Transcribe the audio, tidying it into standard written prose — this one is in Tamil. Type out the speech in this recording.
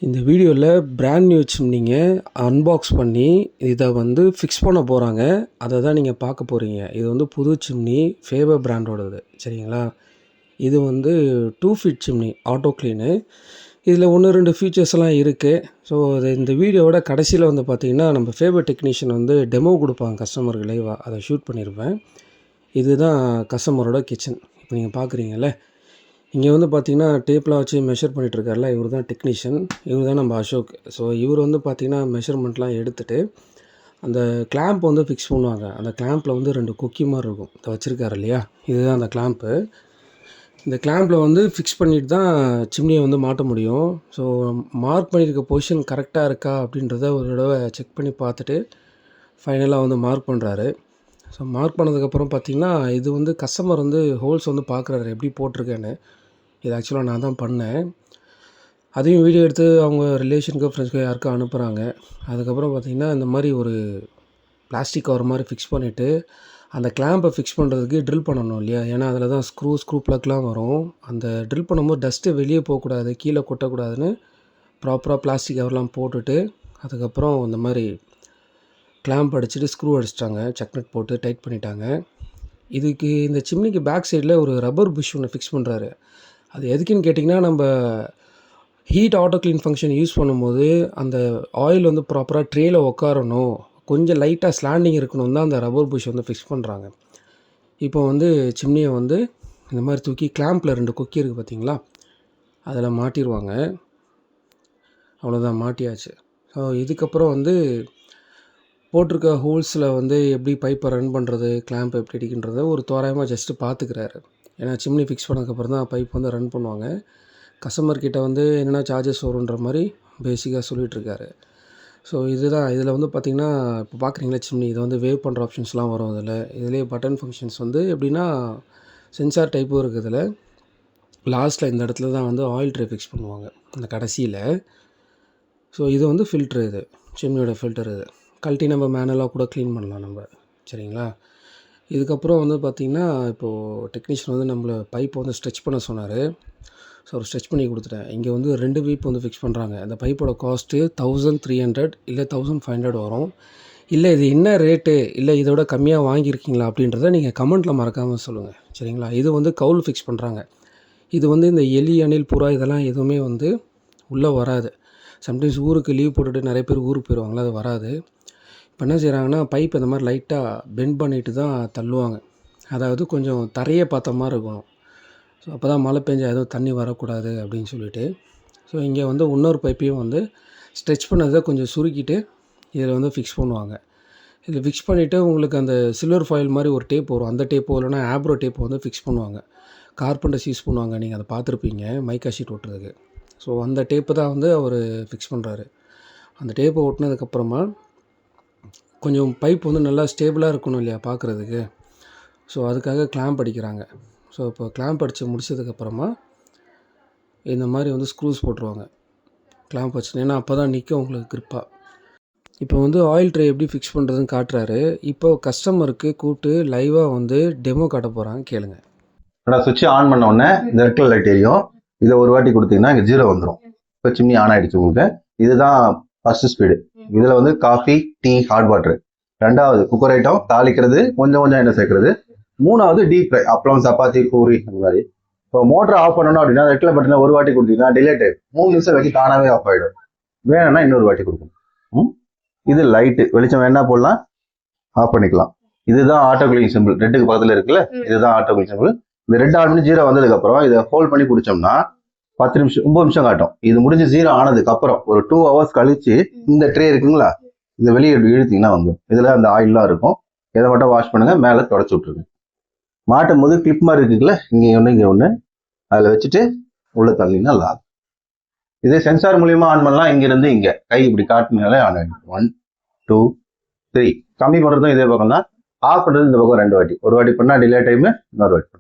இந்த வீடியோவில் பிராண்ட் நியூ சிம்னிங்க அன்பாக்ஸ் பண்ணி இதை வந்து ஃபிக்ஸ் பண்ண போகிறாங்க. அதை தான் நீங்கள் பார்க்க போகிறீங்க. இது வந்து புது சிம்னி ஃபேபர் பிராண்டோடது, சரிங்களா? இது வந்து 2 ஃபீட் சிம்னி ஆட்டோ க்ளீனு. இதில் 1-2 ஃபீச்சர்ஸ்லாம் இருக்குது. ஸோ இந்த வீடியோவோட கடைசியில் வந்து பார்த்திங்கன்னா நம்ம ஃபேபர் டெக்னீஷியன் வந்து டெமோ கொடுப்பாங்க கஸ்டமருக்கு லைவாக. அதை ஷூட் பண்ணியிருப்பேன். இதுதான் கஸ்டமரோட கிச்சன். இப்போ நீங்கள் பார்க்குறீங்கல்ல, இங்கே வந்து பார்த்திங்கன்னா டேப்லாம் வச்சு மெஷர் பண்ணிகிட்ருக்காருல, இவர் தான் டெக்னீஷியன். இவர் தான் நம்ம அசோக். ஸோ இவர் வந்து பார்த்திங்கன்னா மெஷர்மெண்ட்லாம் எடுத்துகிட்டு அந்த கிளாம்ப் வந்து ஃபிக்ஸ் பண்ணுவாங்க. அந்த கிளாம்பில் வந்து 2 கொக்கி மாதிரி இருக்கும். இதை வச்சுருக்காரு இல்லையா, இதுதான் அந்த கிளாம்ப்பு. இந்த கிளாம்பில் வந்து ஃபிக்ஸ் பண்ணிட்டு தான் சிம்னியை வந்து மாட்ட முடியும். ஸோ மார்க் பண்ணியிருக்க பொசிஷன் கரெக்டாக இருக்கா அப்படின்றத ஒரு தடவை செக் பண்ணி பார்த்துட்டு ஃபைனலாக வந்து மார்க் பண்ணுறாரு. ஸோ மார்க் பண்ணதுக்கப்புறம் பார்த்திங்கன்னா இது வந்து கஸ்டமர் வந்து ஹோல்ஸ் வந்து பார்க்குறாரு எப்படி போட்டிருக்கேன்னு. இது ஆக்சுவலாக நான் தான் பண்ணேன். அதையும் வீடியோ எடுத்து அவங்க ரிலேஷனுக்கு ஃப்ரெண்ட்ஸ்க்கு யாருக்கும் அனுப்புகிறாங்க. அதுக்கப்புறம் பார்த்திங்கன்னா இந்த மாதிரி ஒரு பிளாஸ்டிக் கவர் மாதிரி ஃபிக்ஸ் பண்ணிவிட்டு அந்த கிளாம்பை ஃபிக்ஸ் பண்ணுறதுக்கு ட்ரில் பண்ணணும் இல்லையா, ஏன்னா அதில் தான் ஸ்க்ரூ ப்ளக்லாம் வரும். அந்த ட்ரில் பண்ணும்போது டஸ்ட்டு வெளியே போகக்கூடாது, கீழே கொட்டக்கூடாதுன்னு ப்ராப்பராக பிளாஸ்டிக் கவர்லாம் போட்டுட்டு அதுக்கப்புறம் இந்த மாதிரி கிளாம்ப் அடிச்சுட்டு ஸ்க்ரூ அடிச்சிட்டாங்க. செக்னட் போட்டு டைட் பண்ணிட்டாங்க. இதுக்கு இந்த சிம்னிக்கு பேக் சைடில் ஒரு ரப்பர் புஷ் ஒன்று ஃபிக்ஸ் பண்ணுறாரு. அது எதுக்குன்னு கேட்டிங்கன்னா, நம்ம heat auto clean function use பண்ணும்போது அந்த ஆயில் வந்து ப்ராப்பராக ட்ரேயில் உட்காரணும், கொஞ்சம் லைட்டாக ஸ்லாண்டிங் இருக்கணும் தான் அந்த ரப்பர் புஷ் வந்து ஃபிக்ஸ் பண்ணுறாங்க. இப்போ வந்து சிம்னியை வந்து இந்த மாதிரி தூக்கி கிளாம்பில் 2 கொக்கி இருக்குது பார்த்திங்களா, அதில் மாட்டிடுவாங்க. அவ்வளோதான், மாட்டியாச்சு. ஸோ இதுக்கப்புறம் வந்து போட்டிருக்க ஹோல்ஸில் வந்து எப்படி பைப்பை ரன் பண்ணுறது, கிளாம்ப் எப்படி அடிக்கின்றதை ஒரு தோராயமாக ஜஸ்ட்டு பார்த்துக்கிறாரு. ஏன்னா சிம்னி ஃபிக்ஸ் பண்ணதுக்கப்புறம் தான் பைப் வந்து ரன் பண்ணுவாங்க. கஸ்டமர்கிட்ட வந்து என்னென்ன சார்ஜஸ் வருன்ற மாதிரி பேசிக்காக சொல்லிகிட்ருக்காரு. ஸோ இதுதான் இதில் வந்து பார்த்திங்கன்னா இப்போ பார்க்குறீங்களா சிம்னி, இதை வந்து வேவ் பண்ணுற ஆப்ஷன்ஸ்லாம் வரும் இதில். இதிலே பட்டன் ஃபங்க்ஷன்ஸ் வந்து எப்படின்னா சென்சார் டைப்பும் இருக்குது இதில். லாஸ்ட்டில் இந்த இடத்துல தான் வந்து ஆயில் ட்ரே ஃபிக்ஸ் பண்ணுவாங்க, அந்த கடைசியில். ஸோ இது வந்து ஃபில்ட்ரு, இது சிம்னியோட ஃபில்டர். இது கழட்டி நம்ம மேனுவலாக கூட க்ளீன் பண்ணலாம் நம்ம, சரிங்களா? இதுக்கப்புறம் வந்து பார்த்திங்கன்னா இப்போது டெக்னீஷியன் வந்து நம்மளை பைப்பை வந்து ஸ்ட்ரெச் பண்ண சொன்னார். ஸோ ஒரு ஸ்ட்ரெச் பண்ணி கொடுத்துட்டேன். இங்கே வந்து 2 பைப் வந்து ஃபிக்ஸ் பண்ணுறாங்க. அந்த பைப்போட காஸ்ட்டு 1300 இல்லை 1500 வரும். இல்லை இது என்ன ரேட்டு, இல்லை இதோட கம்மியாக வாங்கியிருக்கீங்களா அப்படின்றத நீங்கள் கமெண்ட்டில் மறக்காமல் சொல்லுங்கள், சரிங்களா? இது வந்து கவுல் ஃபிக்ஸ் பண்ணுறாங்க. இது வந்து இந்த எலி, அணில், புறா இதெல்லாம் எதுவுமே வந்து உள்ளே வராது. சம்டைம்ஸ் ஊருக்கு லீவ் போட்டுட்டு நிறைய பேர் ஊருக்கு போயிடுவாங்களா, அது வராது. இப்போ என்ன செய்கிறாங்கன்னா பைப் இந்த மாதிரி லைட்டாக பெண்ட் பண்ணிட்டு தான் தள்ளுவாங்க. அதாவது கொஞ்சம் தரையை பார்த்த மாதிரி இருக்கணும். ஸோ அப்போ தான் மழை பெஞ்சா எதுவும் தண்ணி வரக்கூடாது அப்படின்னு சொல்லிட்டு. ஸோ இங்கே வந்து இன்னொரு பைப்பையும் வந்து ஸ்ட்ரெச் பண்ணதை கொஞ்சம் சுருக்கிட்டு இதில் வந்து ஃபிக்ஸ் பண்ணுவாங்க. இதில் ஃபிக்ஸ் பண்ணிவிட்டு உங்களுக்கு அந்த சில்வர் ஃபாயில் மாதிரி ஒரு டேப் வரும். அந்த டேப்போ இல்லைனா ஆப்ரோ டேப்பை வந்து ஃபிக்ஸ் பண்ணுவாங்க. கார்பெண்டர்ஸ் யூஸ் பண்ணுவாங்க, நீங்கள் அதை பார்த்துருப்பீங்க மைக்கா ஷீட் ஒட்டுறதுக்கு. ஸோ அந்த டேப்பு தான் வந்து அவர் ஃபிக்ஸ் பண்ணுறாரு. அந்த டேப்பை ஒட்டினதுக்கப்புறமா கொஞ்சம் பைப் வந்து நல்லா ஸ்டேபிளாக இருக்கணும் இல்லையா பார்க்குறதுக்கு. ஸோ அதுக்காக கிளாம்ப் அடிக்கிறாங்க. ஸோ இப்போ கிளாம்ப் அடித்து முடிச்சதுக்கப்புறமா இந்த மாதிரி வந்து ஸ்க்ரூஸ் போட்டுருவாங்க கிளாம்ப் வச்சு, ஏன்னா அப்போ தான் நிற்கும் உங்களுக்கு க்ரிப்பாக. இப்போ வந்து ஆயில் ட்ரே எப்படி ஃபிக்ஸ் பண்ணுறதுன்னு காட்டுறாரு. இப்போ கஸ்டமருக்கு கூப்பிட்டு லைவாக வந்து டெமோ காட்ட போகிறாங்க, கேளுங்க. ஆனால் சுவிட்ச் ஆன் பண்ண உடனே இந்த ரெட் கலர் லைட் எரியும். இதை ஒரு வாட்டி கொடுத்தீங்கன்னா இங்கே 0 வந்துடும். இப்போ சிம்னி ஆன் ஆகிடுச்சு உங்களுக்கு. இதுதான் ஃபர்ஸ்ட் ஸ்பீடு. இதில் வந்து காஃபி, டீ, ஹாட் வாட்டர். 2வது குக்கர் ஐட்டம், தாளிக்கிறது, கொஞ்சம் எண்ணெய் சேர்க்கறது. 3வது டீப் ஃப்ரை, அப்பளம், சப்பாத்தி, பூரி அந்த மாதிரி. இப்போ மோட்டர் ஆஃப் பண்ணணும் அப்படின்னா ரெட் கலர் பட்டனை ஒரு வாட்டி கொடுத்தீங்கன்னா டிலே டைம் 3 நிமிஷம் வரைக்கும் தானாகவே ஆஃப் ஆகிடும். வேணும்னா இன்னொரு வாட்டி கொடுக்கணும். இது லைட்டு, வெளிச்சம் வேணா போடலாம், ஆஃப் பண்ணிக்கலாம். இதுதான் ஆட்டோ க்ளீனிங் சிம்பிள். ரெட்டுக்கு பக்கத்தில் இருக்குல்ல, இதுதான் ஆட்டோ க்ளீனிங் சிம்பிள். இந்த ரெட் ஆன் பண்ணி 0 வந்ததுக்கப்புறம் இதை ஹோல்ட் பண்ணி பிடிச்சோம்னா 10 நிமிஷம் 9 நிமிஷம் காட்டும். இது முடிஞ்சு 0 ஆனதுக்கு அப்புறம் ஒரு 2 ஹவர்ஸ் கழிச்சு இந்த ட்ரே இருக்குங்களா, இதை வெளியே இழுத்தீங்கன்னா வந்து இதுல அந்த ஆயில்லாம் இருக்கும். இதை மட்டும் வாஷ் பண்ணுங்க, மேலே தொடச்சி விட்டுருங்க. மாட்டும் போது கிளிப் மாதிரி இருக்குல்ல, இங்கே ஒன்று அதில் வச்சுட்டு உள்ள தள்ளிங்கன்னா லாக். இதே சென்சார் மூலியமா ஆன் பண்ணலாம். இங்கிருந்து இங்கே கை இப்படி காட்டினாலே ஆன் ஆகிடும். 1 2 3 கம்மி பண்ணுறதும் இதே பக்கம் தான். ஆஃப் பண்ணுறது இந்த பக்கம் 2 வாட்டி. ஒரு வாட்டி பண்ணால் டிலே டைமு, இன்னொரு வாட்டி.